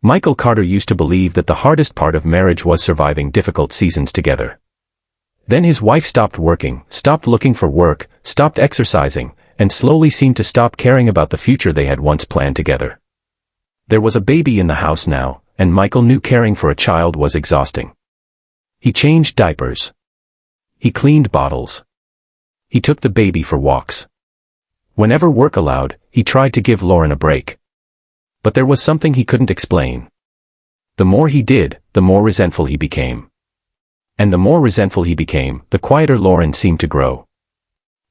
Michael Carter used to believe that the hardest part of marriage was surviving difficult seasons together. Then his wife stopped working, stopped looking for work, stopped exercising, and slowly seemed to stop caring about the future they had once planned together. There was a baby in the house now, and Michael knew caring for a child was exhausting. He changed diapers. He cleaned bottles. He took the baby for walks. Whenever work allowed, he tried to give Lauren a break. But there was something he couldn't explain. The more he did, the more resentful he became. And the more resentful he became, the quieter Lauren seemed to grow.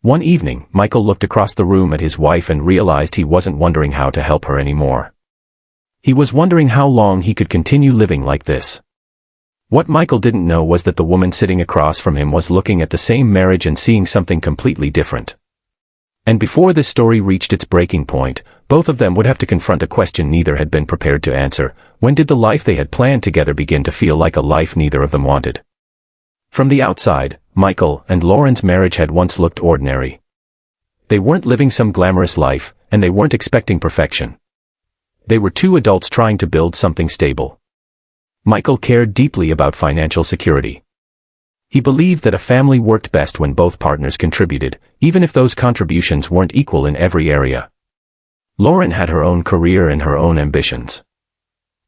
One evening, Michael looked across the room at his wife and realized he wasn't wondering how to help her anymore. He was wondering how long he could continue living like this. What Michael didn't know was that the woman sitting across from him was looking at the same marriage and seeing something completely different. And before this story reached its breaking point, both of them would have to confront a question neither had been prepared to answer. When did the life they had planned together begin to feel like a life neither of them wanted? From the outside, Michael and Lauren's marriage had once looked ordinary. They weren't living some glamorous life, and they weren't expecting perfection. They were two adults trying to build something stable. Michael cared deeply about financial security. He believed that a family worked best when both partners contributed, even if those contributions weren't equal in every area. Lauren had her own career and her own ambitions.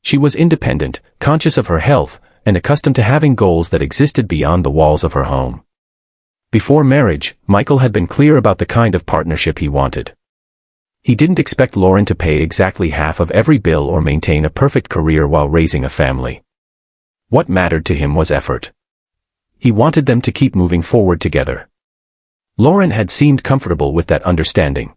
She was independent, conscious of her health, and accustomed to having goals that existed beyond the walls of her home. Before marriage, Michael had been clear about the kind of partnership he wanted. He didn't expect Lauren to pay exactly half of every bill or maintain a perfect career while raising a family. What mattered to him was effort. He wanted them to keep moving forward together. Lauren had seemed comfortable with that understanding.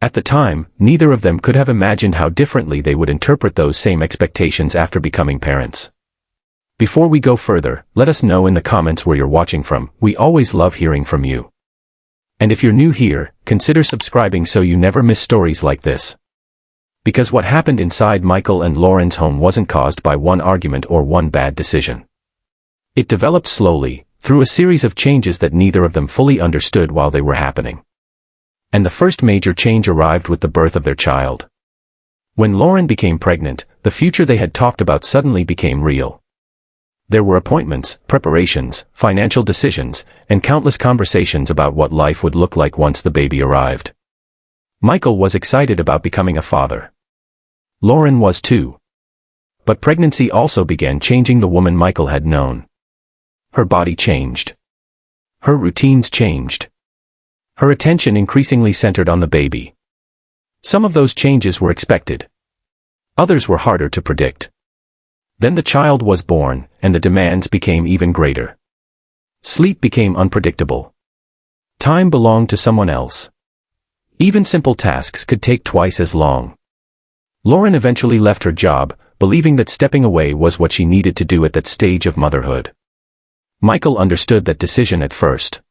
At the time, neither of them could have imagined how differently they would interpret those same expectations after becoming parents. Before we go further, let us know in the comments where you're watching from. We always love hearing from you. And if you're new here, consider subscribing so you never miss stories like this. Because what happened inside Michael and Lauren's home wasn't caused by one argument or one bad decision. It developed slowly, through a series of changes that neither of them fully understood while they were happening. And the first major change arrived with the birth of their child. When Lauren became pregnant, the future they had talked about suddenly became real. There were appointments, preparations, financial decisions, and countless conversations about what life would look like once the baby arrived. Michael was excited about becoming a father. Lauren was too. But pregnancy also began changing the woman Michael had known. Her body changed. Her routines changed. Her attention increasingly centered on the baby. Some of those changes were expected. Others were harder to predict. Then the child was born, and the demands became even greater. Sleep became unpredictable. Time belonged to someone else. Even simple tasks could take twice as long. Lauren eventually left her job, believing that stepping away was what she needed to do at that stage of motherhood. Michael understood that decision at first.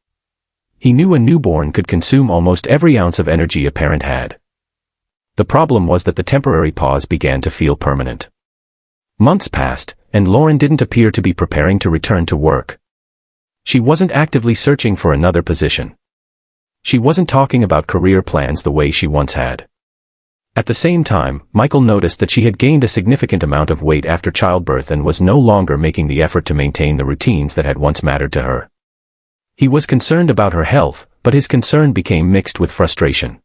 He knew a newborn could consume almost every ounce of energy a parent had. The problem was that the temporary pause began to feel permanent. Months passed, and Lauren didn't appear to be preparing to return to work. She wasn't actively searching for another position. She wasn't talking about career plans the way she once had. At the same time, Michael noticed that she had gained a significant amount of weight after childbirth and was no longer making the effort to maintain the routines that had once mattered to her. He was concerned about her health, but his concern became mixed with frustration.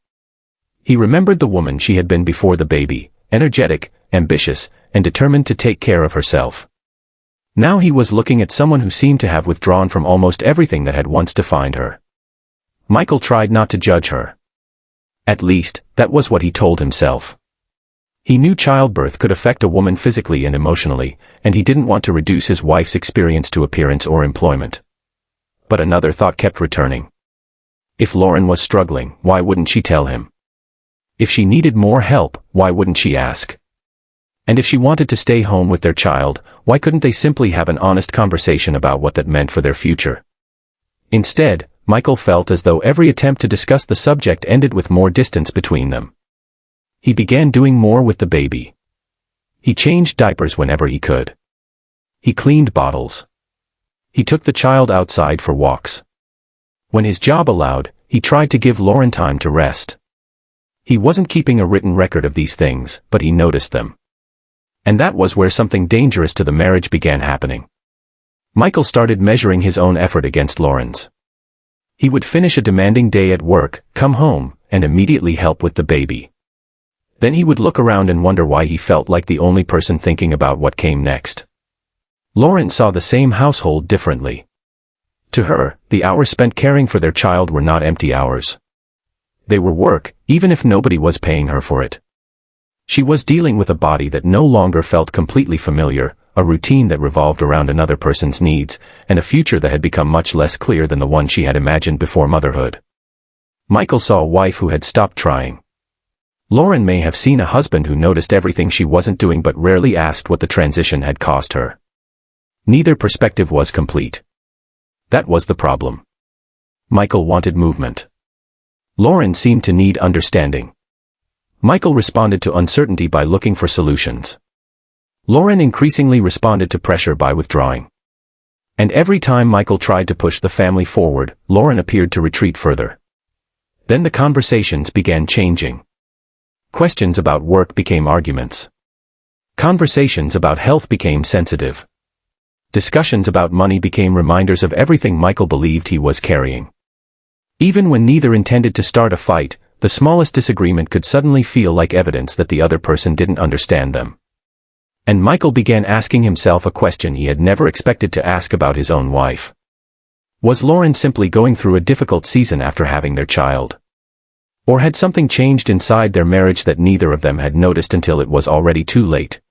He remembered the woman she had been before the baby, energetic, ambitious, and determined to take care of herself. Now he was looking at someone who seemed to have withdrawn from almost everything that had once defined her. Michael tried not to judge her. At least, that was what he told himself. He knew childbirth could affect a woman physically and emotionally, and he didn't want to reduce his wife's experience to appearance or employment. But another thought kept returning. If Lauren was struggling, why wouldn't she tell him? If she needed more help, why wouldn't she ask? And if she wanted to stay home with their child, why couldn't they simply have an honest conversation about what that meant for their future? Instead, Michael felt as though every attempt to discuss the subject ended with more distance between them. He began doing more with the baby. He changed diapers whenever he could. He cleaned bottles. He took the child outside for walks. When his job allowed, he tried to give Lauren time to rest. He wasn't keeping a written record of these things, but he noticed them. And that was where something dangerous to the marriage began happening. Michael started measuring his own effort against Lauren's. He would finish a demanding day at work, come home, and immediately help with the baby. Then he would look around and wonder why he felt like the only person thinking about what came next. Lauren saw the same household differently. To her, the hours spent caring for their child were not empty hours. They were work, even if nobody was paying her for it. She was dealing with a body that no longer felt completely familiar, a routine that revolved around another person's needs, and a future that had become much less clear than the one she had imagined before motherhood. Michael saw a wife who had stopped trying. Lauren may have seen a husband who noticed everything she wasn't doing but rarely asked what the transition had cost her. Neither perspective was complete. That was the problem. Michael wanted movement. Lauren seemed to need understanding. Michael responded to uncertainty by looking for solutions. Lauren increasingly responded to pressure by withdrawing. And every time Michael tried to push the family forward, Lauren appeared to retreat further. Then the conversations began changing. Questions about work became arguments. Conversations about health became sensitive. Discussions about money became reminders of everything Michael believed he was carrying. Even when neither intended to start a fight, the smallest disagreement could suddenly feel like evidence that the other person didn't understand them. And Michael began asking himself a question he had never expected to ask about his own wife. Was Lauren simply going through a difficult season after having their child? Or had something changed inside their marriage that neither of them had noticed until it was already too late?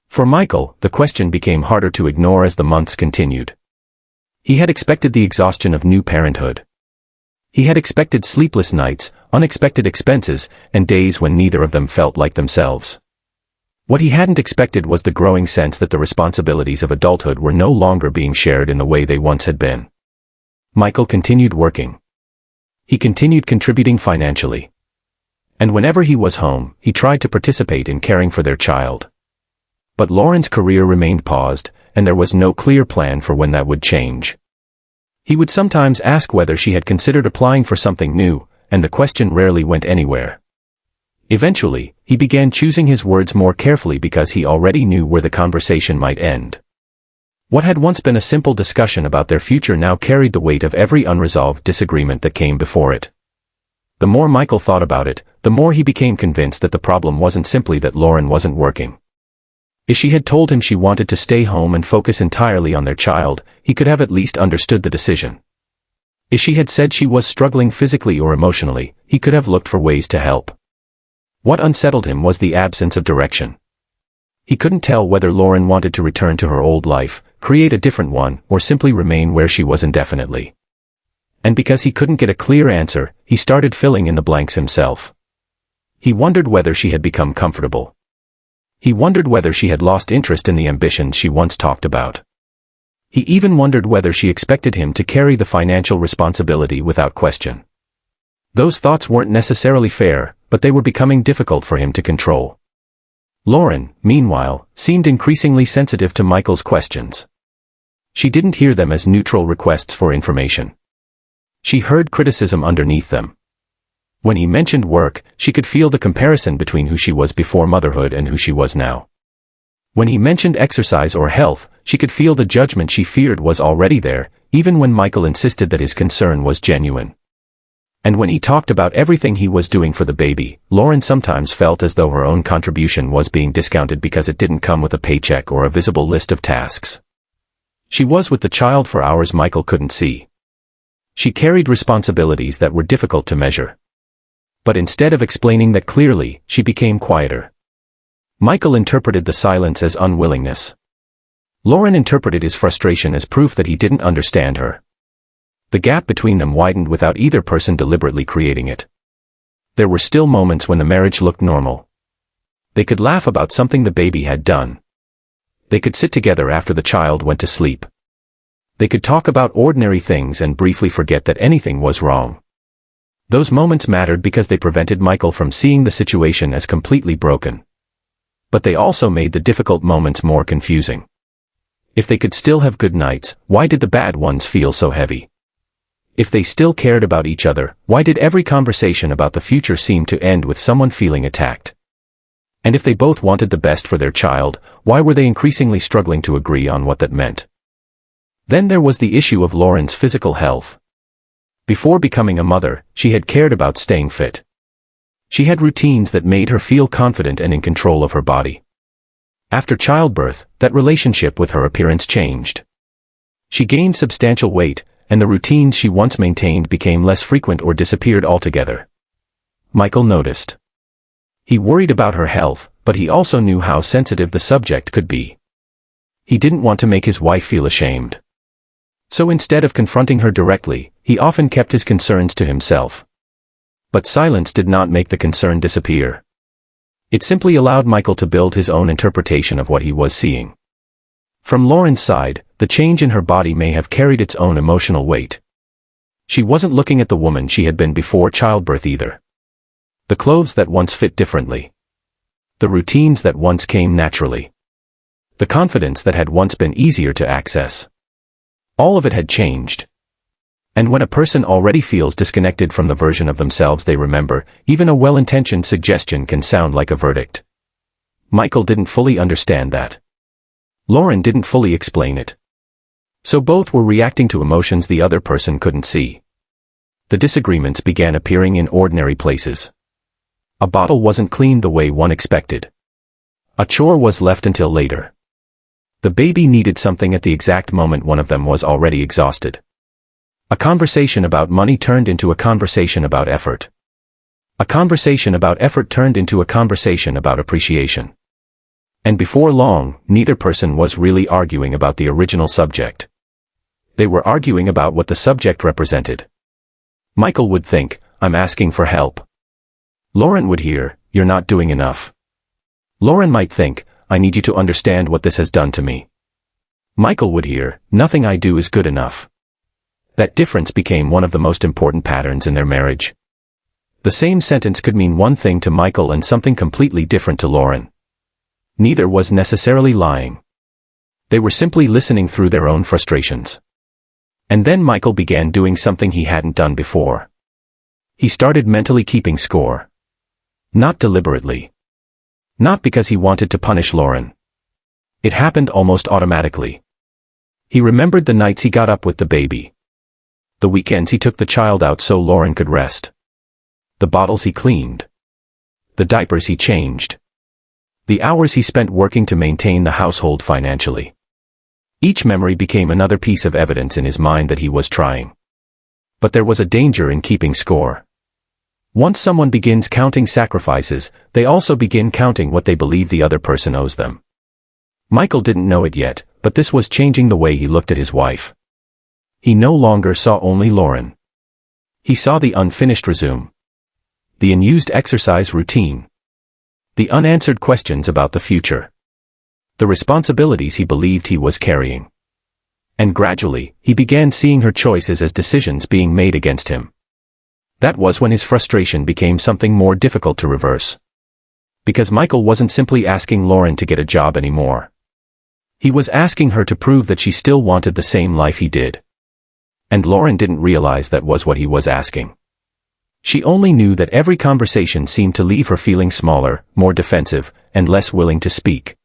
For Michael, the question became harder to ignore as the months continued. He had expected the exhaustion of new parenthood. He had expected sleepless nights, unexpected expenses, and days when neither of them felt like themselves. What he hadn't expected was the growing sense that the responsibilities of adulthood were no longer being shared in the way they once had been. Michael continued working. He continued contributing financially. And whenever he was home, he tried to participate in caring for their child. But Lauren's career remained paused, and there was no clear plan for when that would change. He would sometimes ask whether she had considered applying for something new, and the question rarely went anywhere. Eventually, he began choosing his words more carefully because he already knew where the conversation might end. What had once been a simple discussion about their future now carried the weight of every unresolved disagreement that came before it. The more Michael thought about it, the more he became convinced that the problem wasn't simply that Lauren wasn't working. If she had told him she wanted to stay home and focus entirely on their child, he could have at least understood the decision. If she had said she was struggling physically or emotionally, he could have looked for ways to help. What unsettled him was the absence of direction. He couldn't tell whether Lauren wanted to return to her old life, create a different one, or simply remain where she was indefinitely. And because he couldn't get a clear answer, he started filling in the blanks himself. He wondered whether she had become comfortable. He wondered whether she had lost interest in the ambitions she once talked about. He even wondered whether she expected him to carry the financial responsibility without question. Those thoughts weren't necessarily fair, but they were becoming difficult for him to control. Lauren, meanwhile, seemed increasingly sensitive to Michael's questions. She didn't hear them as neutral requests for information. She heard criticism underneath them. When he mentioned work, she could feel the comparison between who she was before motherhood and who she was now. When he mentioned exercise or health, she could feel the judgment she feared was already there, even when Michael insisted that his concern was genuine. And when he talked about everything he was doing for the baby, Lauren sometimes felt as though her own contribution was being discounted because it didn't come with a paycheck or a visible list of tasks. She was with the child for hours Michael couldn't see. She carried responsibilities that were difficult to measure. But instead of explaining that clearly, she became quieter. Michael interpreted the silence as unwillingness. Lauren interpreted his frustration as proof that he didn't understand her. The gap between them widened without either person deliberately creating it. There were still moments when the marriage looked normal. They could laugh about something the baby had done. They could sit together after the child went to sleep. They could talk about ordinary things and briefly forget that anything was wrong. Those moments mattered because they prevented Michael from seeing the situation as completely broken. But they also made the difficult moments more confusing. If they could still have good nights, why did the bad ones feel so heavy? If they still cared about each other, why did every conversation about the future seem to end with someone feeling attacked? And if they both wanted the best for their child, why were they increasingly struggling to agree on what that meant? Then there was the issue of Lauren's physical health. Before becoming a mother, she had cared about staying fit. She had routines that made her feel confident and in control of her body. After childbirth, that relationship with her appearance changed. She gained substantial weight, and the routines she once maintained became less frequent or disappeared altogether. Michael noticed. He worried about her health, but he also knew how sensitive the subject could be. He didn't want to make his wife feel ashamed. So instead of confronting her directly, he often kept his concerns to himself. But silence did not make the concern disappear. It simply allowed Michael to build his own interpretation of what he was seeing. From Lauren's side, the change in her body may have carried its own emotional weight. She wasn't looking at the woman she had been before childbirth either. The clothes that once fit differently. The routines that once came naturally. The confidence that had once been easier to access. All of it had changed. And when a person already feels disconnected from the version of themselves they remember, even a well-intentioned suggestion can sound like a verdict. Michael didn't fully understand that. Lauren didn't fully explain it. So both were reacting to emotions the other person couldn't see. The disagreements began appearing in ordinary places. A bottle wasn't cleaned the way one expected. A chore was left until later. The baby needed something at the exact moment one of them was already exhausted. A conversation about money turned into a conversation about effort. A conversation about effort turned into a conversation about appreciation. And before long, neither person was really arguing about the original subject. They were arguing about what the subject represented. Michael would think, "I'm asking for help." Lauren would hear, "You're not doing enough." Lauren might think, "I need you to understand what this has done to me." Michael would hear, "Nothing I do is good enough." That difference became one of the most important patterns in their marriage. The same sentence could mean one thing to Michael and something completely different to Lauren. Neither was necessarily lying. They were simply listening through their own frustrations. And then Michael began doing something he hadn't done before. He started mentally keeping score. Not deliberately. Not because he wanted to punish Lauren. It happened almost automatically. He remembered the nights he got up with the baby. The weekends he took the child out so Lauren could rest. The bottles he cleaned. The diapers he changed. The hours he spent working to maintain the household financially. Each memory became another piece of evidence in his mind that he was trying. But there was a danger in keeping score. Once someone begins counting sacrifices, they also begin counting what they believe the other person owes them. Michael didn't know it yet, but this was changing the way he looked at his wife. He no longer saw only Lauren. He saw the unfinished resume. The unused exercise routine. The unanswered questions about the future. The responsibilities he believed he was carrying. And gradually, he began seeing her choices as decisions being made against him. That was when his frustration became something more difficult to reverse. Because Michael wasn't simply asking Lauren to get a job anymore. He was asking her to prove that she still wanted the same life he did. And Lauren didn't realize that was what he was asking. She only knew that every conversation seemed to leave her feeling smaller, more defensive, and less willing to speak.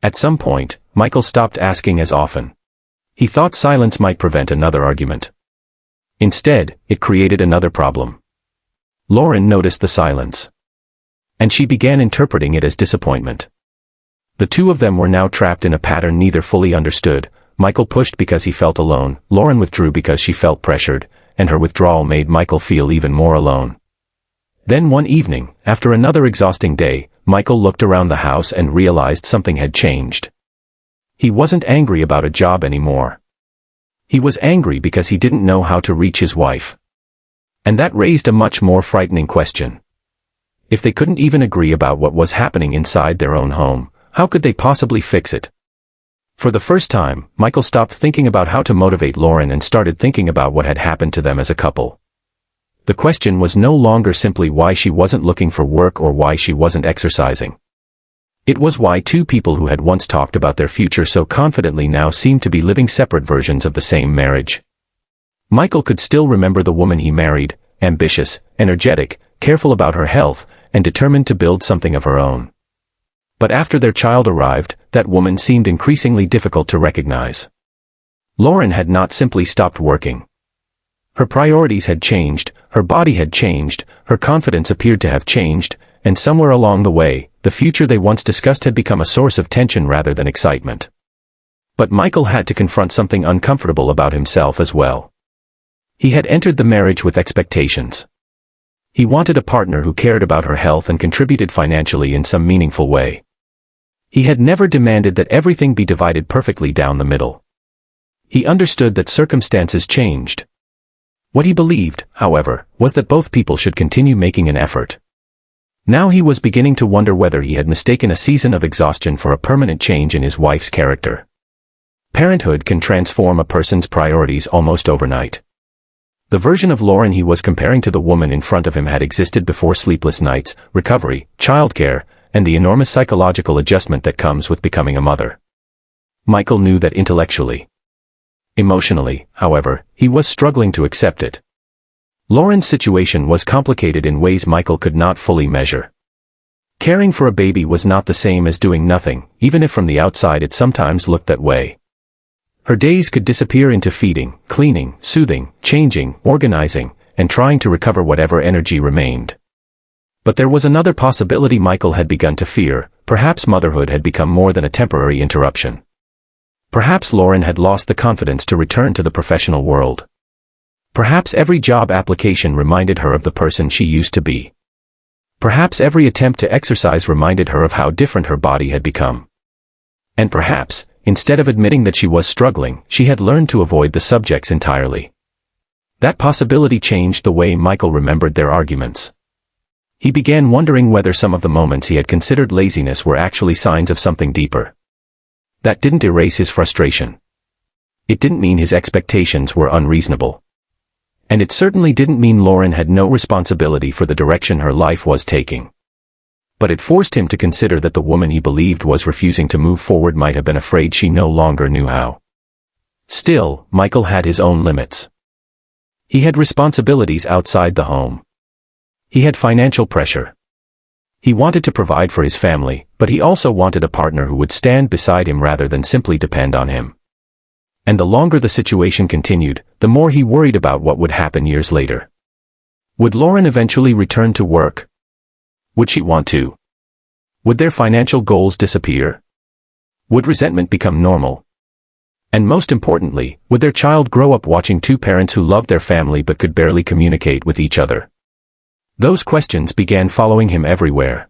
At some point, Michael stopped asking as often. He thought silence might prevent another argument. Instead, it created another problem. Lauren noticed the silence. And she began interpreting it as disappointment. The two of them were now trapped in a pattern neither fully understood. Michael pushed because he felt alone, Lauren withdrew because she felt pressured, and her withdrawal made Michael feel even more alone. Then one evening, after another exhausting day, Michael looked around the house and realized something had changed. He wasn't angry about a job anymore. He was angry because he didn't know how to reach his wife. And that raised a much more frightening question. If they couldn't even agree about what was happening inside their own home, how could they possibly fix it? For the first time, Michael stopped thinking about how to motivate Lauren and started thinking about what had happened to them as a couple. The question was no longer simply why she wasn't looking for work or why she wasn't exercising. It was why two people who had once talked about their future so confidently now seemed to be living separate versions of the same marriage. Michael could still remember the woman he married, ambitious, energetic, careful about her health, and determined to build something of her own. But after their child arrived, that woman seemed increasingly difficult to recognize. Lauren had not simply stopped working. Her priorities had changed, her body had changed, her confidence appeared to have changed, and somewhere along the way, the future they once discussed had become a source of tension rather than excitement. But Michael had to confront something uncomfortable about himself as well. He had entered the marriage with expectations. He wanted a partner who cared about her health and contributed financially in some meaningful way. He had never demanded that everything be divided perfectly down the middle. He understood that circumstances changed. What he believed, however, was that both people should continue making an effort. Now he was beginning to wonder whether he had mistaken a season of exhaustion for a permanent change in his wife's character. Parenthood can transform a person's priorities almost overnight. The version of Lauren he was comparing to the woman in front of him had existed before sleepless nights, recovery, childcare, and the enormous psychological adjustment that comes with becoming a mother. Michael knew that intellectually. Emotionally, however, he was struggling to accept it. Lauren's situation was complicated in ways Michael could not fully measure. Caring for a baby was not the same as doing nothing, even if from the outside it sometimes looked that way. Her days could disappear into feeding, cleaning, soothing, changing, organizing, and trying to recover whatever energy remained. But there was another possibility Michael had begun to fear. Perhaps motherhood had become more than a temporary interruption. Perhaps Lauren had lost the confidence to return to the professional world. Perhaps every job application reminded her of the person she used to be. Perhaps every attempt to exercise reminded her of how different her body had become. And perhaps, instead of admitting that she was struggling, she had learned to avoid the subjects entirely. That possibility changed the way Michael remembered their arguments. He began wondering whether some of the moments he had considered laziness were actually signs of something deeper. That didn't erase his frustration. It didn't mean his expectations were unreasonable. And it certainly didn't mean Lauren had no responsibility for the direction her life was taking. But it forced him to consider that the woman he believed was refusing to move forward might have been afraid she no longer knew how. Still, Michael had his own limits. He had responsibilities outside the home. He had financial pressure. He wanted to provide for his family, but he also wanted a partner who would stand beside him rather than simply depend on him. And the longer the situation continued, the more he worried about what would happen years later. Would Lauren eventually return to work? Would she want to? Would their financial goals disappear? Would resentment become normal? And most importantly, would their child grow up watching two parents who loved their family but could barely communicate with each other? Those questions began following him everywhere.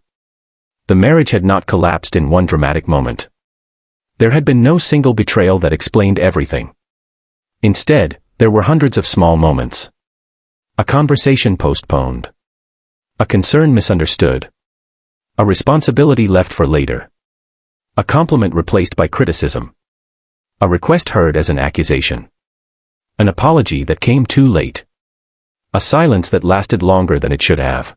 The marriage had not collapsed in one dramatic moment. There had been no single betrayal that explained everything. Instead, there were hundreds of small moments. A conversation postponed. A concern misunderstood. A responsibility left for later. A compliment replaced by criticism. A request heard as an accusation. An apology that came too late. A silence that lasted longer than it should have.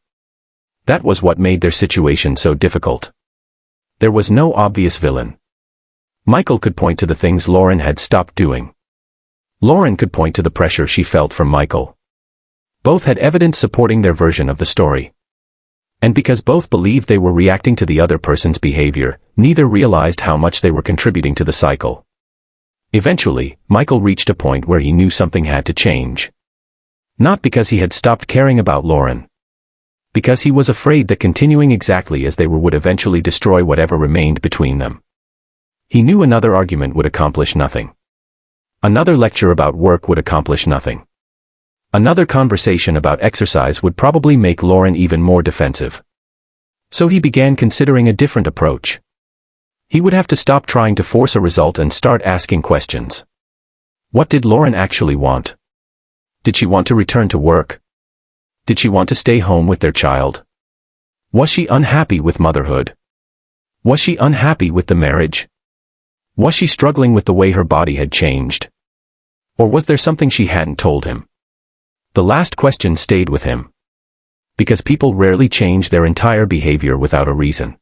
That was what made their situation so difficult. There was no obvious villain. Michael could point to the things Lauren had stopped doing. Lauren could point to the pressure she felt from Michael. Both had evidence supporting their version of the story. And because both believed they were reacting to the other person's behavior, neither realized how much they were contributing to the cycle. Eventually, Michael reached a point where he knew something had to change. Not because he had stopped caring about Lauren. Because he was afraid that continuing exactly as they were would eventually destroy whatever remained between them. He knew another argument would accomplish nothing. Another lecture about work would accomplish nothing. Another conversation about exercise would probably make Lauren even more defensive. So he began considering a different approach. He would have to stop trying to force a result and start asking questions. What did Lauren actually want? Did she want to return to work? Did she want to stay home with their child? Was she unhappy with motherhood? Was she unhappy with the marriage? Was she struggling with the way her body had changed? Or was there something she hadn't told him? The last question stayed with him. Because people rarely change their entire behavior without a reason.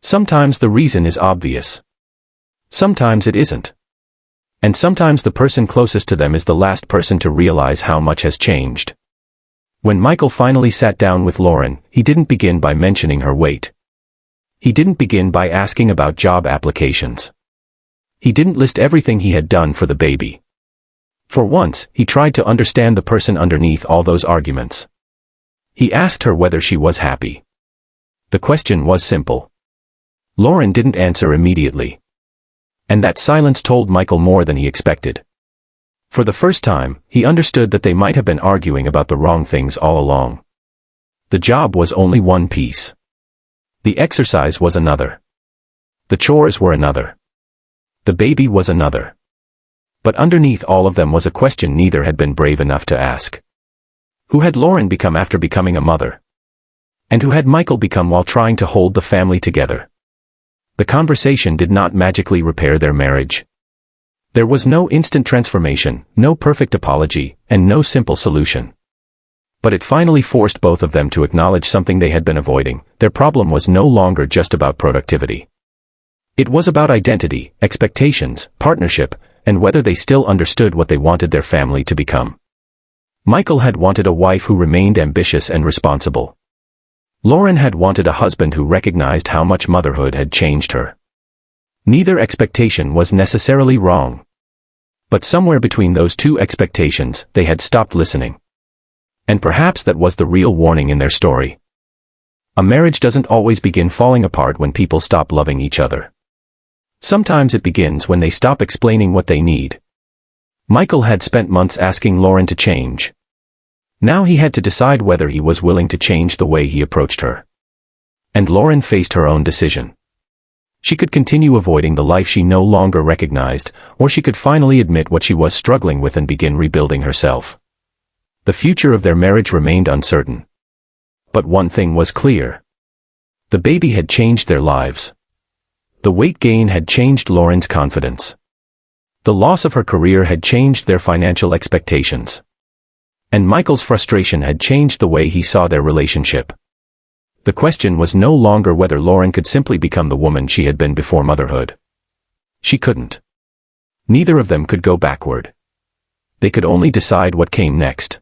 Sometimes the reason is obvious. Sometimes it isn't. And sometimes the person closest to them is the last person to realize how much has changed. When Michael finally sat down with Lauren, he didn't begin by mentioning her weight. He didn't begin by asking about job applications. He didn't list everything he had done for the baby. For once, he tried to understand the person underneath all those arguments. He asked her whether she was happy. The question was simple. Lauren didn't answer immediately. And that silence told Michael more than he expected. For the first time, he understood that they might have been arguing about the wrong things all along. The job was only one piece. The exercise was another. The chores were another. The baby was another. But underneath all of them was a question neither had been brave enough to ask. Who had Lauren become after becoming a mother? And who had Michael become while trying to hold the family together? The conversation did not magically repair their marriage. There was no instant transformation, no perfect apology, and no simple solution. But it finally forced both of them to acknowledge something they had been avoiding. Their problem was no longer just about productivity. It was about identity, expectations, partnership, and whether they still understood what they wanted their family to become. Michael had wanted a wife who remained ambitious and responsible. Lauren had wanted a husband who recognized how much motherhood had changed her. Neither expectation was necessarily wrong. But somewhere between those two expectations, they had stopped listening. And perhaps that was the real warning in their story. A marriage doesn't always begin falling apart when people stop loving each other. Sometimes it begins when they stop explaining what they need. Michael had spent months asking Lauren to change. Now he had to decide whether he was willing to change the way he approached her. And Lauren faced her own decision. She could continue avoiding the life she no longer recognized, or she could finally admit what she was struggling with and begin rebuilding herself. The future of their marriage remained uncertain. But one thing was clear. The baby had changed their lives. The weight gain had changed Lauren's confidence. The loss of her career had changed their financial expectations. And Michael's frustration had changed the way he saw their relationship. The question was no longer whether Lauren could simply become the woman she had been before motherhood. She couldn't. Neither of them could go backward. They could only decide what came next.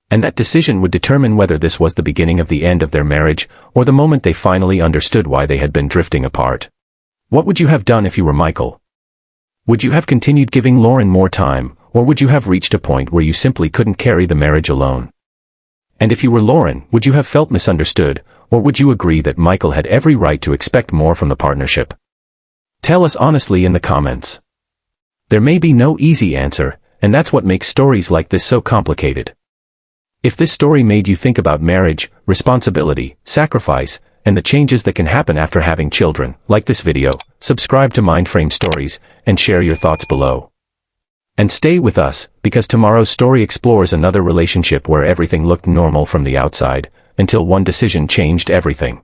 And that decision would determine whether this was the beginning of the end of their marriage, or the moment they finally understood why they had been drifting apart. What would you have done if you were Michael? Would you have continued giving Lauren more time, or would you have reached a point where you simply couldn't carry the marriage alone? And if you were Lauren, would you have felt misunderstood, or would you agree that Michael had every right to expect more from the partnership? Tell us honestly in the comments. There may be no easy answer, and that's what makes stories like this so complicated. If this story made you think about marriage, responsibility, sacrifice, and the changes that can happen after having children, like this video, subscribe to Mindframe Stories, and share your thoughts below. And stay with us, because tomorrow's story explores another relationship where everything looked normal from the outside, until one decision changed everything.